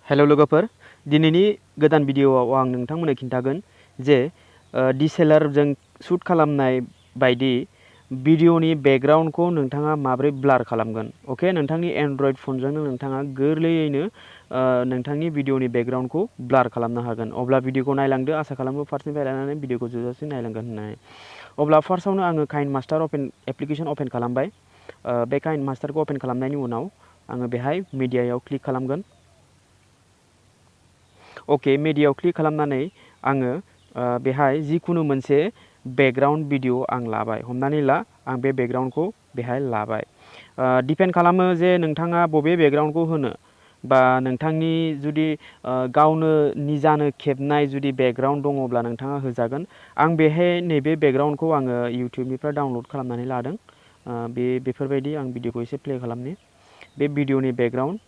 Hello लोगोफोर, दिनैनि गोदान भिडिअआव आं नोंथांमोननो खिन्थागोन जे DSLR-जों शूट खालामनाय बायदि भिडिअनि बेकग्राउन्डखौ नोंथाङा माबोरै ब्लार खालामगोन। अके, नोंथांनि एन्ड्रइड फनजोंनो नोंथाङा गोरलैयैनो नोंथांनि भिडिअनि बेकग्राउन्डखौ ब्लार खालामनो हागोन। अब्ला भिडिअखौ नायलांदो, आसा खालामो फार्स्टनिफ्राय लानानै भिडिअखौ जोबजासिम नायलांगोन होननानै। अब्ला फार्स्टआवनो आङो काइनमास्टार एप्लिकेसन अपेन खालामबाय। बे काइनमास्टारखौ अपेन खालामनायनि उनाव आङो बेहाय मिडियायाव क्लिक खालामगोन। ओके, मिडियायाव क्लिक खालामनानै आङो बेहाय जिखुनु मोनसे बेकग्राउन्ड भिडिअ आं लाबाय। हमनानै ला आं बे बेकग्राउन्डखौ बेहाय लाबाय। डिपेन्ड खालामो जे नोंथाङा बबे बेकग्राउन्डखौ होनो, बा नोंथांनि जुदि गावनो निजानो खेबनाय जुदि बेकग्राउन्ड दङब्ला नोंथाङा होजागोन। आं बेहाय नैबे बेकग्राउन्डखौ आङो इउटिउबनिफ्राय डाउनलड खालामनानै लादों। बेफोरबायदि आं भिडिअखौ एसे प्ले खालामनि। बे भिडिअनि बेकग्राउन्ड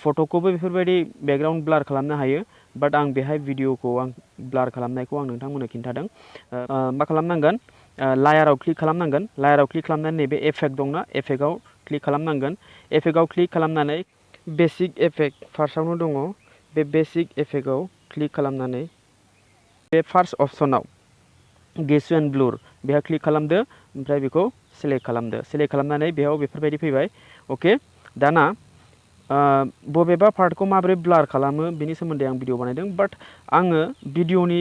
फट'खौबो बेफोरबायदि बेकग्राउन्ड ब्लार खालामनो हायो, बाट आं बेहाय भिडिअखौ आं ब्लार खालामनायखौ आं नोंथांमोननो खिन्थादों। मा खालामनांगोन, लायाराव क्लिक खालामनांगोन। लायाराव क्लिक खालामनानै नैबे एफेक्ट दंना, एफेक्टआव क्लिक खालामनांगोन। एफेक्टआव क्लिक खालामनानै बेसिक एफेक्ट फार्स्टआवनो दङ, बे बेसिक एफेक्टआव क्लिक खालामनानै बे फार्स्ट अप्सनाव गेसु एन्ड ब्लुर बेहाय क्लिक खालामदो, ओमफ्राय बेखौ सेलेक्ट खालामदो। सेलेक्ट खालामनानै बेयाव बेफोरबायदि फैबाय। अके, दाना बबेबा पार्टखौ माबोरै ब्लार खालामो बेनि सोमोन्दै आं भिडिअ बानायदों, बाट आङो भिडिअनि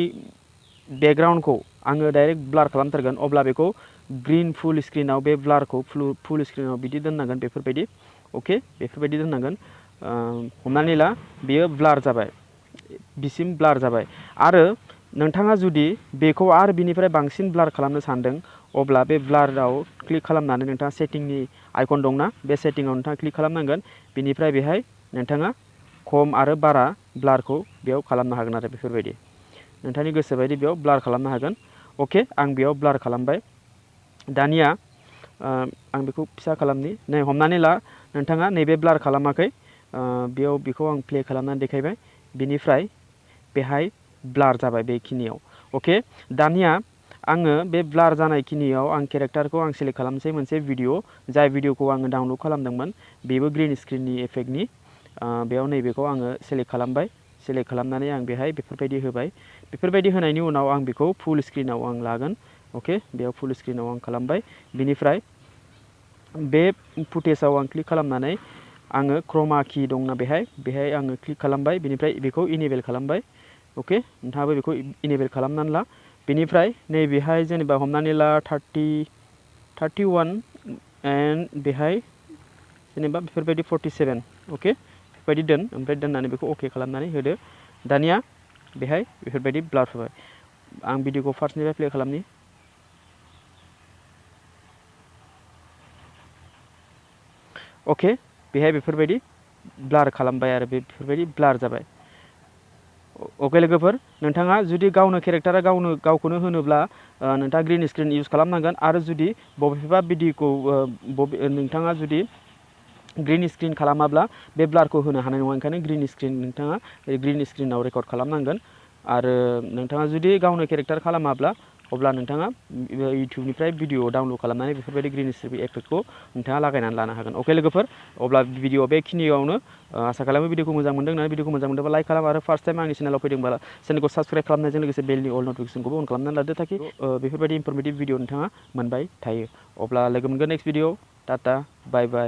बेकग्राउन्डखौ आङो डाइरेक्ट ब्लार खालामथारगोन। अब्ला बेखौ ग्रिन फुल स्क्रिनाव बे ब्लारखौ फुल स्क्रिनाव बिदि दोननांगोन, बेफोरबायदि। अके, बेफोरबायदि दोननांगोन। हमनानै ला बेयो ब्लार जाबाय, बिसिम ब्लार जाबाय। आरो नोंथाङा जुदि बेखौ आरो बिनिफ्राय बांसिन ब्लार खालामनो सानदों, अब्ला बे ब्लाराव क्लिक खालामनानै नोंथाङा सेटिंनि आइकन दंना, बे सेटिंआव नोंथाङा क्लिक खालामनांगोन। बिनिफ्राय बेहाय नोंथाङा खम आरो बारा ब्लारखौ बेयाव खालामनो हागोन आरो बेफोरबायदि नोंथांनि गोसो बायदि बेयाव ब्लार खालामनो हागोन। अके, आं बेयाव ब्लार खालामबाय। दानिया आं बेखौ फिसा खालामनि। नै हमनानै ला नोंथाङा नैबे ब्लार खालामाखै, बेयाव बेखौ आं प्ले खालामनानै देखायबाय। बिनिफ्राय बेहाय ब्लार जाबाय बेखिनियाव। अके, दानिया आङो बे ब्लार जानायखिनियाव आं केरेक्टारखौ आं सेलेक्ट खालामनोसै, मोनसे भिडिअ, जाय भिडिअखौ आङो डाउनलड खालामदोंमोन बेबो ग्रिन स्क्रिननि एफेक्टनि। बेयाव नैबेखौ आङो सेलेक्ट खालामबाय। सेलेक्ट खालामनानै आं बेहाय बेफोरबायदि होबाय। बेफोरबायदि होनायनि उनाव आं बेखौ फुल स्क्रिनाव आं लागोन। अके, बेयाव फुल स्क्रिनाव आं खालामबाय। बिनिफ्राय बे फुटेजाव आं क्लिक खालामनानै आङो क्रमा की दंना बेहाय आङो क्लिक खालामबाय। बिनिफ्राय बेखौ इनेबल खालामबाय। अके, नोंथाङाबो बेखौ इनेबल खालामनानै ला। बेनिफ्राय नैबेहाय जेनेबा हमनानै ला 31 एन्ड बेहाय जेनेबा बेफोरबायदि 47। अके, बेफोरबायदि दोन, ओमफ्राय दोननानै बेखौ अके खालामनानै होदो। दानिया बेहाय बेफोरबायदि ब्लार होबाय। आं भिडिअखौ फार्स्टनिफ्राय प्ले खालामनि। अके, बेहाय बेफोरबायदि ब्लार खालामबाय आरो बेफोरबायदि ब्लार जाबाय। अके लोगोफोर, नोंथाङा जुदि गावनो केरेक्टारा गावखौनो होनोब्ला नोंथाङा ग्रिन स्क्रिन इउज खालामनांगोन। आरो जुदि बबेबा भिडिअखौ नोंथाङा जुदि ग्रिन स्क्रिन खालामाब्ला बे ब्लारखौ होनो हानाय नङा। ओंखायनो नोंथाङा ग्रिन स्क्रिनाव रेकर्ड खालामनांगोन। आरो नोंथाङा जुदि गावनो केरेक्टार खालामाब्ला अब्ला नोंथाङा इउटिउबनिफ्राय भिडिअ डाउनलड खालामनानै बेफोरबायदि ग्रिन स्क्रिन एफेक्टखौ नोंथाङा लागायनानै लानो हागोन। अके लोगोफोर, अब्ला भिडिअ बेखिनियावनो आसा खालामो भिडिअखौ मोजां मोनदों होननानै। भिडिअखौ मोजां मोनदोंबा लाइक खालाम, आरो फार्स्ट टाइम आंनि चेनेलाव फैदोंबा चेनेलखौ साबस्क्राइब खालामनायजों लोगोसे बेलनि अल नटिफिकेसनखौबो अन खालामनानै लादो, ताकि बेफोरबायदि इनफरमेटिभ भिडिअ नोंथाङा मोनबाय थायो। अब्ला लोगो मोनगोन नेक्स्ट भिडिअ। टाटा, बाय बाय।